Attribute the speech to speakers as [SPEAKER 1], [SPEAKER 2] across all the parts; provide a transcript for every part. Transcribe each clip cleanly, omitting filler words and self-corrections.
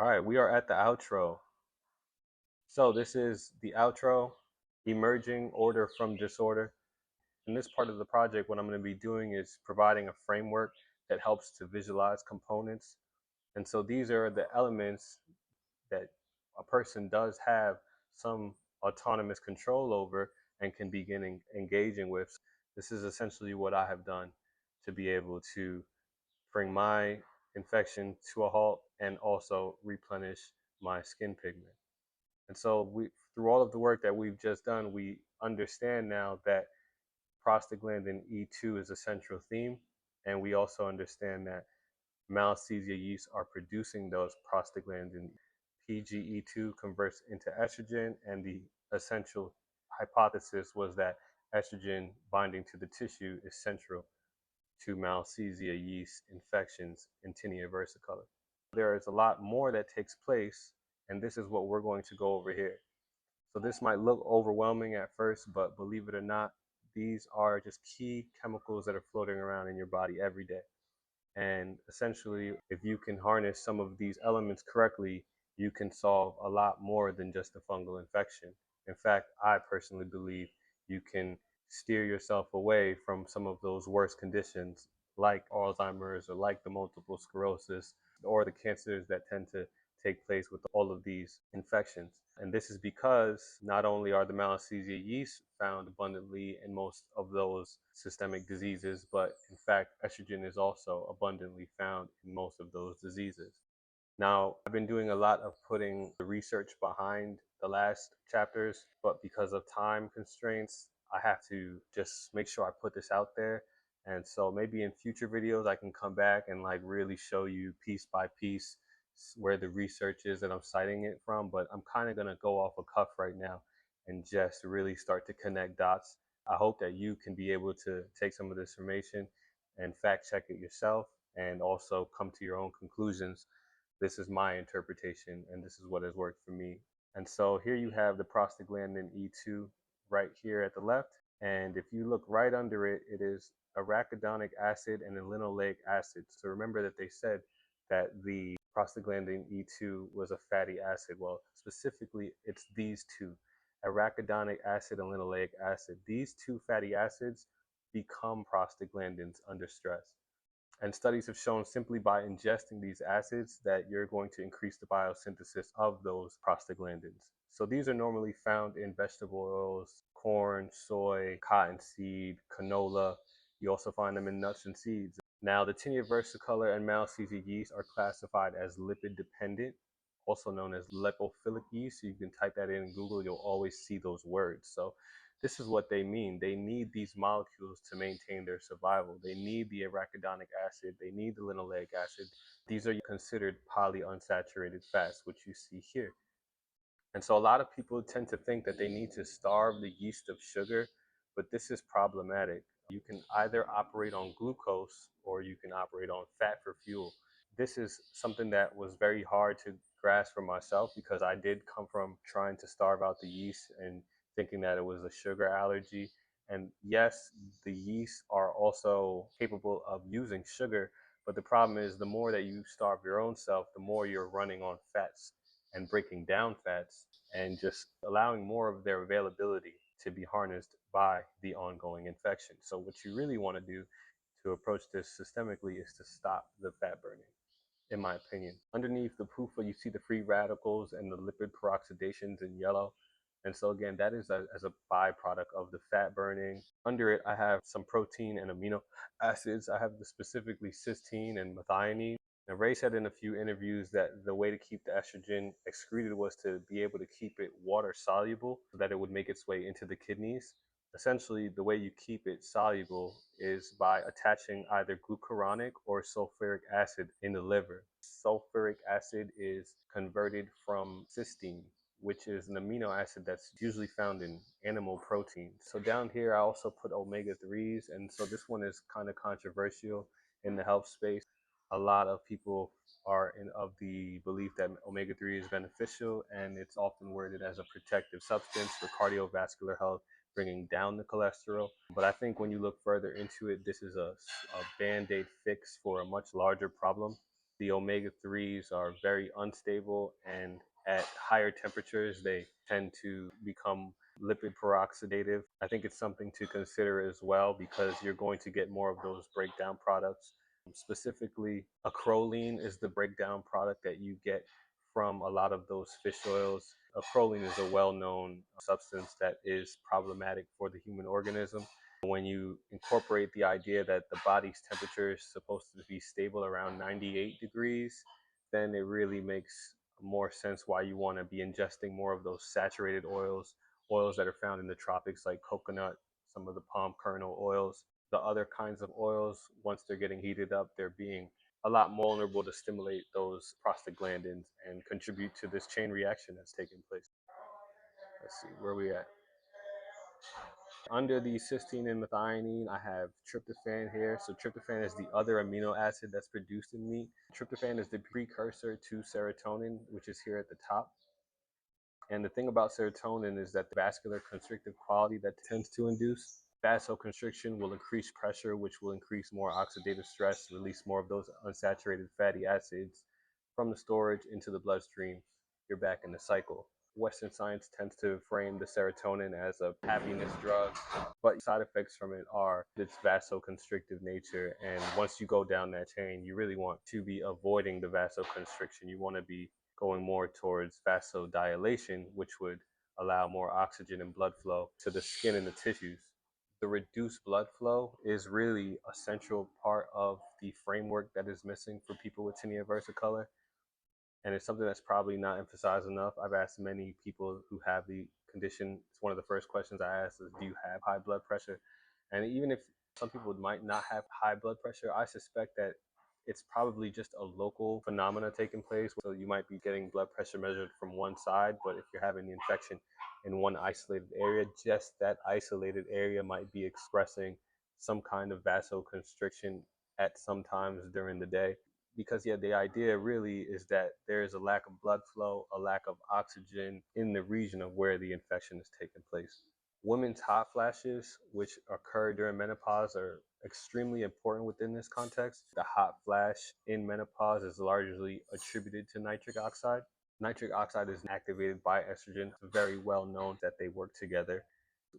[SPEAKER 1] All right, we are at the outro. So this is the outro, emerging order from disorder. In this part of the project, what I'm going to be doing is providing a framework that helps to visualize components. And so these are the elements that a person does have some autonomous control over and can begin engaging with. This is essentially what I have done to be able to bring my infection to a halt and also replenish my skin pigment. And so through all of the work that we've just done, we understand now that prostaglandin E2 is a central theme. And we also understand that Malassezia yeast are producing those prostaglandin. PGE2 converts into estrogen, and the essential hypothesis was that estrogen binding to the tissue is central to Malassezia yeast infections in tinea versicolor. There is a lot more that takes place, and this is what we're going to go over here. So this might look overwhelming at first, but believe it or not, these are just key chemicals that are floating around in your body every day. And essentially, if you can harness some of these elements correctly, you can solve a lot more than just a fungal infection. In fact, I personally believe you can steer yourself away from some of those worst conditions like Alzheimer's or like the multiple sclerosis or the cancers that tend to take place with all of these infections. And this is because not only are the Malassezia yeast found abundantly in most of those systemic diseases, but in fact, estrogen is also abundantly found in most of those diseases. Now, I've been doing a lot of putting the research behind the last chapters, but because of time constraints, I have to just make sure I put this out there. And so maybe in future videos, I can come back and like really show you piece by piece where the research is that I'm citing it from. But I'm kind of going to go off a cuff right now and just really start to connect dots. I hope that you can be able to take some of this information and fact check it yourself and also come to your own conclusions. This is my interpretation and this is what has worked for me. And so here you have the prostaglandin E2 right here at the left. And if you look right under it, it is arachidonic acid and linoleic acid. So remember that they said that the prostaglandin E2 was a fatty acid. Well, specifically, it's these two, arachidonic acid and linoleic acid. These two fatty acids become prostaglandins under stress. And studies have shown simply by ingesting these acids that you're going to increase the biosynthesis of those prostaglandins. So these are normally found in vegetable oils, corn, soy, cottonseed, canola. You also find them in nuts and seeds. Now, the tinea versicolor and Malassezia yeast are classified as lipid dependent, also known as lipophilic yeast. So you can type that in Google, you'll always see those words. So this is what they mean. They need these molecules to maintain their survival. They need the arachidonic acid. They need the linoleic acid. These are considered polyunsaturated fats, which you see here. And so a lot of people tend to think that they need to starve the yeast of sugar, but this is problematic. You can either operate on glucose or you can operate on fat for fuel. This is something that was very hard to grasp for myself because I did come from trying to starve out the yeast and thinking that it was a sugar allergy. And yes, the yeast are also capable of using sugar, but the problem is the more that you starve your own self, the more you're running on fats and breaking down fats and just allowing more of their availability to be harnessed by the ongoing infection. So what you really want to do to approach this systemically is to stop the fat burning, in my opinion. Underneath the PUFA, you see the free radicals and the lipid peroxidations in yellow. And so again, that is as a byproduct of the fat burning. Under it, I have some protein and amino acids. I have specifically cysteine and methionine. Now, Ray said in a few interviews that the way to keep the estrogen excreted was to be able to keep it water soluble so that it would make its way into the kidneys. Essentially, the way you keep it soluble is by attaching either glucuronic or sulfuric acid in the liver. Sulfuric acid is converted from cysteine, which is an amino acid that's usually found in animal protein. So down here, I also put omega-3s, and so this one is kind of controversial in the health space. A lot of people are of the belief that omega-3 is beneficial, and it's often worded as a protective substance for cardiovascular health, bringing down the cholesterol. But I think when you look further into it, this is a band-aid fix for a much larger problem. The omega 3s are very unstable, and at higher temperatures, they tend to become lipid peroxidative. I think it's something to consider as well because you're going to get more of those breakdown products. Specifically, acrolein is the breakdown product that you get from a lot of those fish oils. Acrolein is a well known substance that is problematic for the human organism. When you incorporate the idea that the body's temperature is supposed to be stable around 98 degrees, then it really makes more sense why you want to be ingesting more of those saturated oils, oils that are found in the tropics like coconut, some of the palm kernel oils. The other kinds of oils, once they're getting heated up, they're being a lot more vulnerable to stimulate those prostaglandins and contribute to this chain reaction that's taking place. Let's see where we at. Under the cysteine and methionine, I have tryptophan here. So tryptophan is the other amino acid that's produced in meat. Tryptophan is the precursor to serotonin, which is here at the top. And the thing about serotonin is that the vascular constrictive quality that tends to induce vasoconstriction will increase pressure, which will increase more oxidative stress, release more of those unsaturated fatty acids from the storage into the bloodstream. You're back in the cycle. Western science tends to frame the serotonin as a happiness drug, but side effects from it are its vasoconstrictive nature. And once you go down that chain, you really want to be avoiding the vasoconstriction. You want to be going more towards vasodilation, which would allow more oxygen and blood flow to the skin and the tissues. The reduced blood flow is really a central part of the framework that is missing for people with tinea versicolor, and it's something that's probably not emphasized enough. I've asked many people who have the condition. It's one of the first questions I ask is, do you have high blood pressure? And even if some people might not have high blood pressure, I suspect that it's probably just a local phenomena taking place. So you might be getting blood pressure measured from one side, but if you're having the infection in one isolated area, just that isolated area might be expressing some kind of vasoconstriction at some times during the day. Because yeah, the idea really is that there is a lack of blood flow, a lack of oxygen in the region of where the infection is taking place. Women's hot flashes, which occur during menopause, are extremely important within this context. The hot flash in menopause is largely attributed to nitric oxide. Nitric oxide is activated by estrogen. It's very well known that they work together.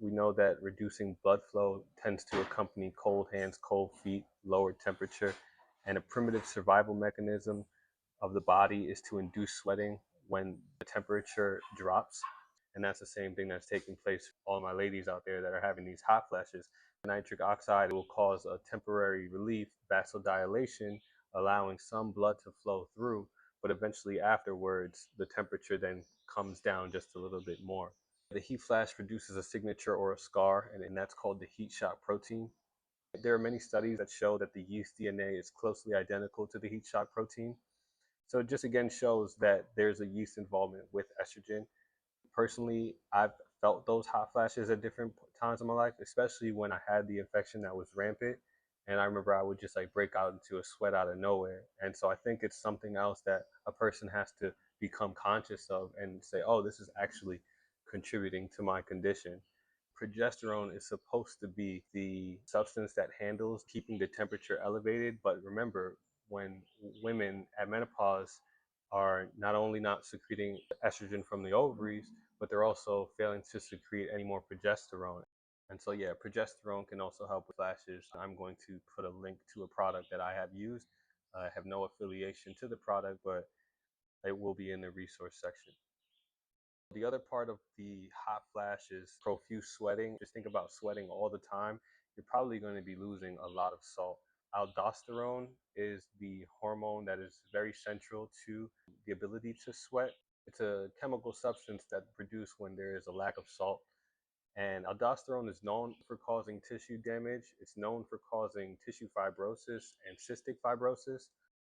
[SPEAKER 1] We know that reducing blood flow tends to accompany cold hands, cold feet, lower temperature, and a primitive survival mechanism of the body is to induce sweating when the temperature drops. And that's the same thing that's taking place for all my ladies out there that are having these hot flashes. Nitric oxide will cause a temporary relief, vasodilation, allowing some blood to flow through, but eventually afterwards, the temperature then comes down just a little bit more. The heat flash produces a signature or a scar, and that's called the heat shock protein. There are many studies that show that the yeast DNA is closely identical to the heat shock protein. So it just again shows that there's a yeast involvement with estrogen. Personally, I've felt those hot flashes at different times in my life, especially when I had the infection that was rampant. And I remember I would just like break out into a sweat out of nowhere. And so I think it's something else that a person has to become conscious of and say, oh, this is actually contributing to my condition. Progesterone is supposed to be the substance that handles keeping the temperature elevated. But remember, when women at menopause are not only not secreting estrogen from the ovaries, but they're also failing to secrete any more progesterone. And so, yeah, progesterone can also help with flashes. I'm going to put a link to a product that I have used. I have no affiliation to the product, but it will be in the resource section. The other part of the hot flash is profuse sweating. Just think about sweating all the time. You're probably going to be losing a lot of salt. Aldosterone is the hormone that is very central to the ability to sweat. It's a chemical substance that's produced when there is a lack of salt. And aldosterone is known for causing tissue damage. It's known for causing tissue fibrosis and cystic fibrosis.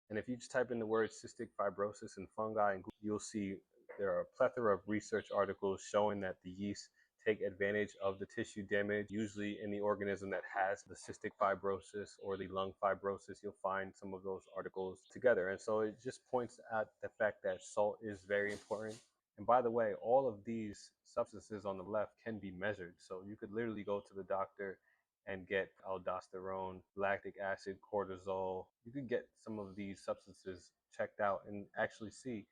[SPEAKER 1] And if you just type in the word cystic fibrosis and fungi, you'll see there are a plethora of research articles showing that the yeast take advantage of the tissue damage. Usually in the organism that has the cystic fibrosis or the lung fibrosis, you'll find some of those articles together. And so it just points out the fact that salt is very important. And by the way, all of these substances on the left can be measured. So you could literally go to the doctor and get aldosterone, lactic acid, cortisol. You could get some of these substances checked out and actually see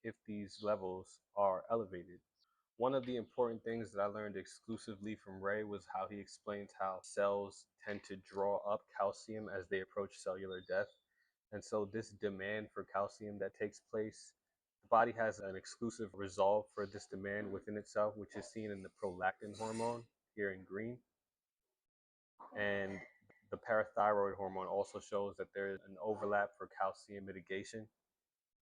[SPEAKER 1] if these levels are elevated. One of the important things that I learned exclusively from Ray was how he explains how cells tend to draw up calcium as they approach cellular death. And so, this demand for calcium that takes place, the body has an exclusive resolve for this demand within itself, which is seen in the prolactin hormone here in green. And the parathyroid hormone also shows that there is an overlap for calcium mitigation.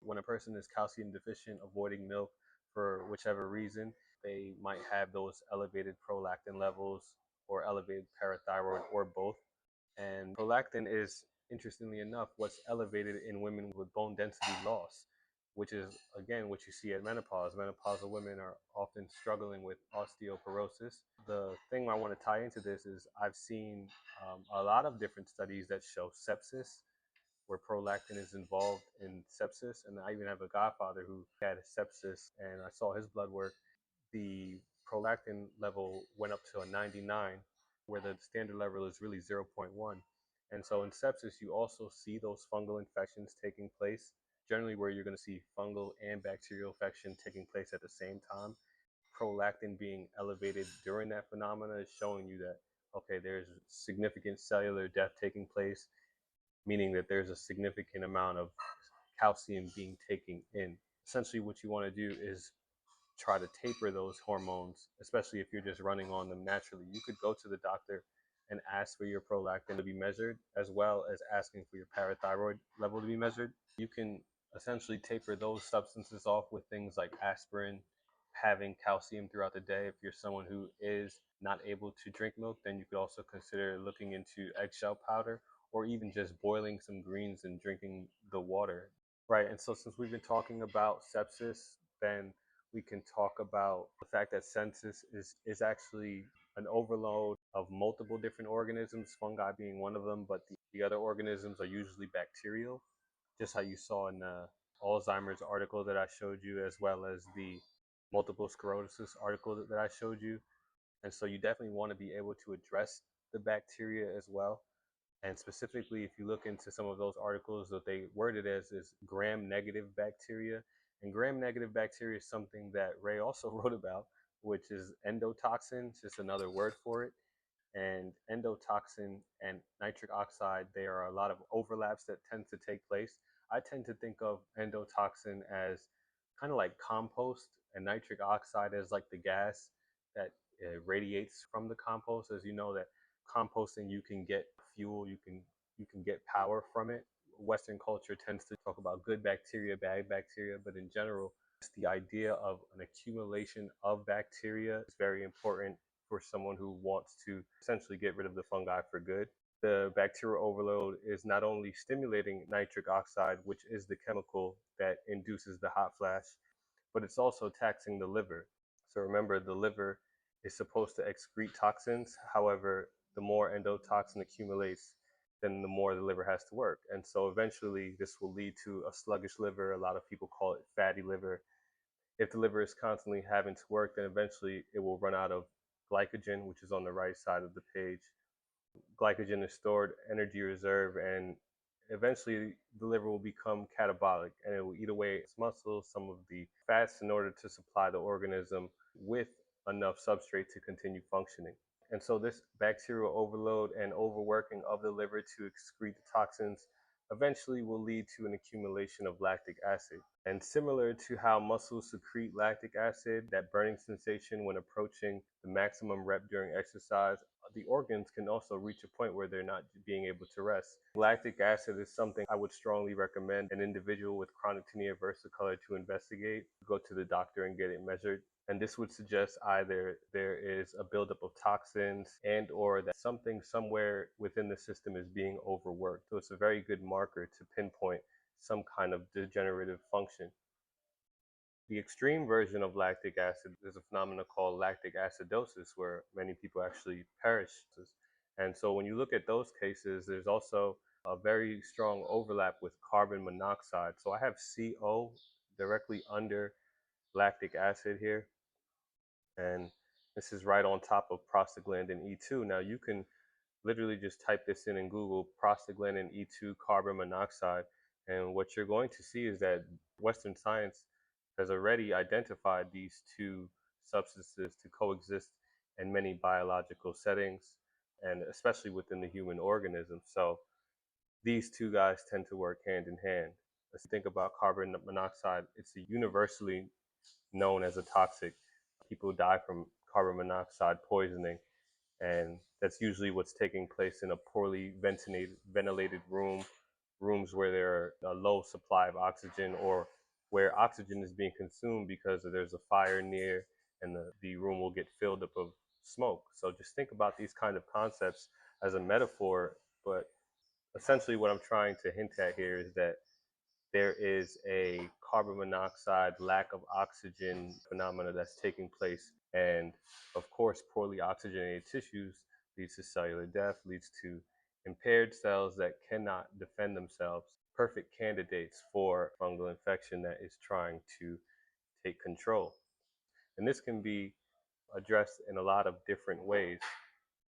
[SPEAKER 1] When a person is calcium deficient, avoiding milk for whichever reason, they might have those elevated prolactin levels or elevated parathyroid or both. And prolactin is, interestingly enough, what's elevated in women with bone density loss, which is, again, what you see at menopause. Menopausal women are often struggling with osteoporosis. The thing I want to tie into this is I've seen a lot of different studies that show sepsis, where prolactin is involved in sepsis. And I even have a godfather who had sepsis, and I saw his blood work. The prolactin level went up to a 99, where the standard level is really zero point 0.1. And so in sepsis, you also see those fungal infections taking place, generally where you're going to see fungal and bacterial infection taking place at the same time. Prolactin being elevated during that phenomena is showing you that, okay, there's significant cellular death taking place, meaning that there's a significant amount of calcium being taken in. Essentially, what you want to do is try to taper those hormones, especially if you're just running on them naturally. You could go to the doctor and ask for your prolactin to be measured, as well as asking for your parathyroid level to be measured. You can essentially taper those substances off with things like aspirin, having calcium throughout the day. If you're someone who is not able to drink milk, then you could also consider looking into eggshell powder, or even just boiling some greens and drinking the water. Right. And so, since we've been talking about sepsis, then we can talk about the fact that sepsis is actually an overload of multiple different organisms, fungi being one of them, but the other organisms are usually bacterial, just how you saw in the Alzheimer's article that I showed you, as well as the multiple sclerosis article that I showed you. And so, you definitely want to be able to address the bacteria as well. And specifically, if you look into some of those articles, that they worded as is gram-negative bacteria. And gram-negative bacteria is something that Ray also wrote about, which is endotoxins, just another word for it. And endotoxin and nitric oxide, there are a lot of overlaps that tend to take place. I tend to think of endotoxin as kind of like compost, and nitric oxide as like the gas that radiates from the compost. As you know, that composting, you can get fuel, you can get power from it. Western culture tends to talk about good bacteria, bad bacteria, but in general, the idea of an accumulation of bacteria is very important for someone who wants to essentially get rid of the fungi for good. The bacterial overload is not only stimulating nitric oxide, which is the chemical that induces the hot flash, but it's also taxing the liver. So remember, the liver is supposed to excrete toxins. However, the more endotoxin accumulates, then the more the liver has to work. And so eventually, this will lead to a sluggish liver. A lot of people call it fatty liver. If the liver is constantly having to work, then eventually it will run out of glycogen, which is on the right side of the page. Glycogen is stored energy reserve, and eventually the liver will become catabolic, and it will eat away its muscles, some of the fats, in order to supply the organism with enough substrate to continue functioning. And so this bacterial overload and overworking of the liver to excrete the toxins eventually will lead to an accumulation of lactic acid. And similar to how muscles secrete lactic acid, that burning sensation when approaching the maximum rep during exercise, the organs can also reach a point where they're not being able to rest. Lactic acid is something I would strongly recommend an individual with chronic tinea versicolor to investigate. Go to the doctor and get it measured. And this would suggest either there is a buildup of toxins and or that something somewhere within the system is being overworked. So it's a very good marker to pinpoint some kind of degenerative function. The extreme version of lactic acid is a phenomenon called lactic acidosis, where many people actually perish. And so when you look at those cases, there's also a very strong overlap with carbon monoxide. So I have CO directly under lactic acid here, and this is right on top of prostaglandin E2. Now you can Literally just type this in Google, prostaglandin E2 carbon monoxide, and what you're going to see is that Western science has already identified these two substances to coexist in many biological settings, and especially within the human organism. So these two guys tend to work hand in hand. Let's think about carbon monoxide. It's universally known as a toxic. People die from carbon monoxide poisoning, and that's usually what's taking place in a poorly ventilated room, rooms where there are a low supply of oxygen, or where oxygen is being consumed because there's a fire near, and the room will get filled up of smoke. So just think about these kind of concepts as a metaphor, but essentially what I'm trying to hint at here is that there is a carbon monoxide lack of oxygen phenomena that's taking place. And of course, poorly oxygenated tissues leads to cellular death, leads to impaired cells that cannot defend themselves, perfect candidates for fungal infection that is trying to take control. And this can be addressed in a lot of different ways.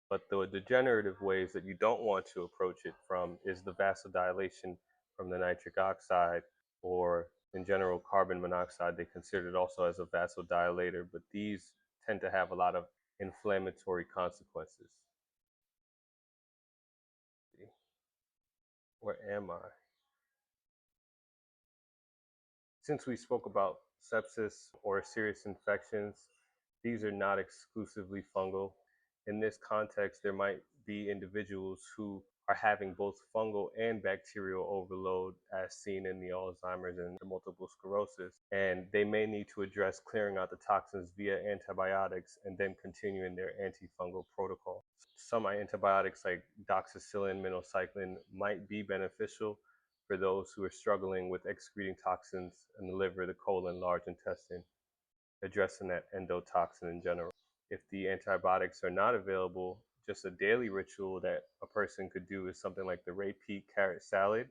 [SPEAKER 1] But the degenerative ways that you don't want to approach it from is the vasodilation from the nitric oxide, or in general, carbon monoxide. They consider it also as a vasodilator, but these tend to have a lot of inflammatory consequences. Where am I? Since we spoke about sepsis or serious infections, these are not exclusively fungal. In this context, there might be individuals who are having both fungal and bacterial overload, as seen in the Alzheimer's and the multiple sclerosis. And they may need to address clearing out the toxins via antibiotics and then continuing their antifungal protocol. Some antibiotics like doxycycline, minocycline might be beneficial for those who are struggling with excreting toxins in the liver, the colon, large intestine, addressing that endotoxin in general. If the antibiotics are not available, just a daily ritual that a person could do is something like the Pt. carrot salad,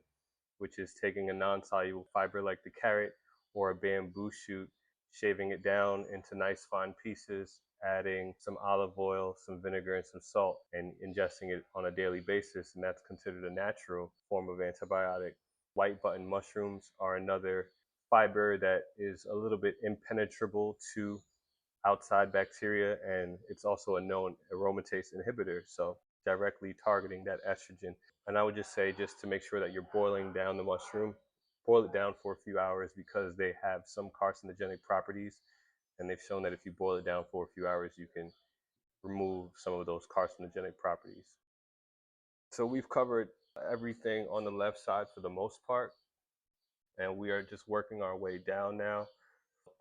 [SPEAKER 1] which is taking a non-soluble fiber like the carrot or a bamboo shoot, shaving it down into nice fine pieces, adding some olive oil, some vinegar, and some salt, and ingesting it on a daily basis. And that's considered a natural form of antibiotic. White button mushrooms are another fiber that is a little bit impenetrable to outside bacteria, and it's also a known aromatase inhibitor, so directly targeting that estrogen. And I would just say, just to make sure that you're boiling down the mushroom, boil it down for a few hours, because they have some carcinogenic properties, and they've shown that if you boil it down for a few hours, you can remove some of those carcinogenic properties. So we've covered everything on the left side for the most part, and we are just working our way down now.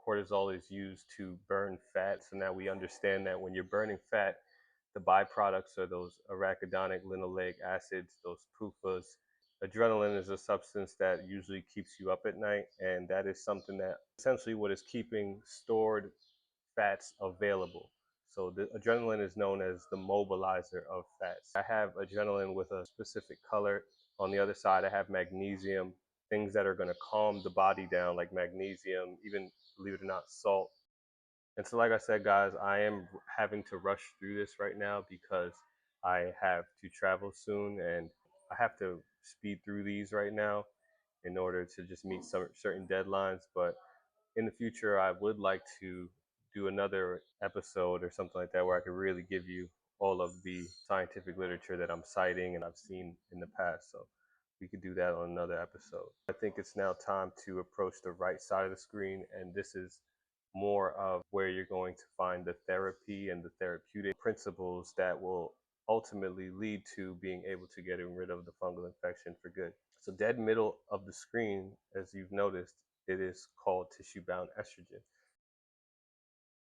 [SPEAKER 1] Cortisol is used to burn fat. So now we understand that when you're burning fat, the byproducts are those arachidonic linoleic acids, those PUFAs. Adrenaline is a substance that usually keeps you up at night, and that is something that essentially what is keeping stored fats available. So the adrenaline is known as the mobilizer of fats. I have adrenaline with a specific color. On the other side, I have magnesium, things that are going to calm the body down, like magnesium, even believe it or not, salt. And so, like I said, guys, I am having to rush through this right now because I have to travel soon, and I have to speed through these right now in order to just meet some certain deadlines. But in the future, I would like to do another episode or something like that where I could really give you all of the scientific literature that I'm citing and I've seen in the past. So we could do that on another episode. I think it's now time to approach the right side of the screen, and this is more of where you're going to find the therapy and the therapeutic principles that will ultimately lead to being able to get rid of the fungal infection for good. So dead middle of the screen, as you've noticed, it is called tissue-bound estrogen.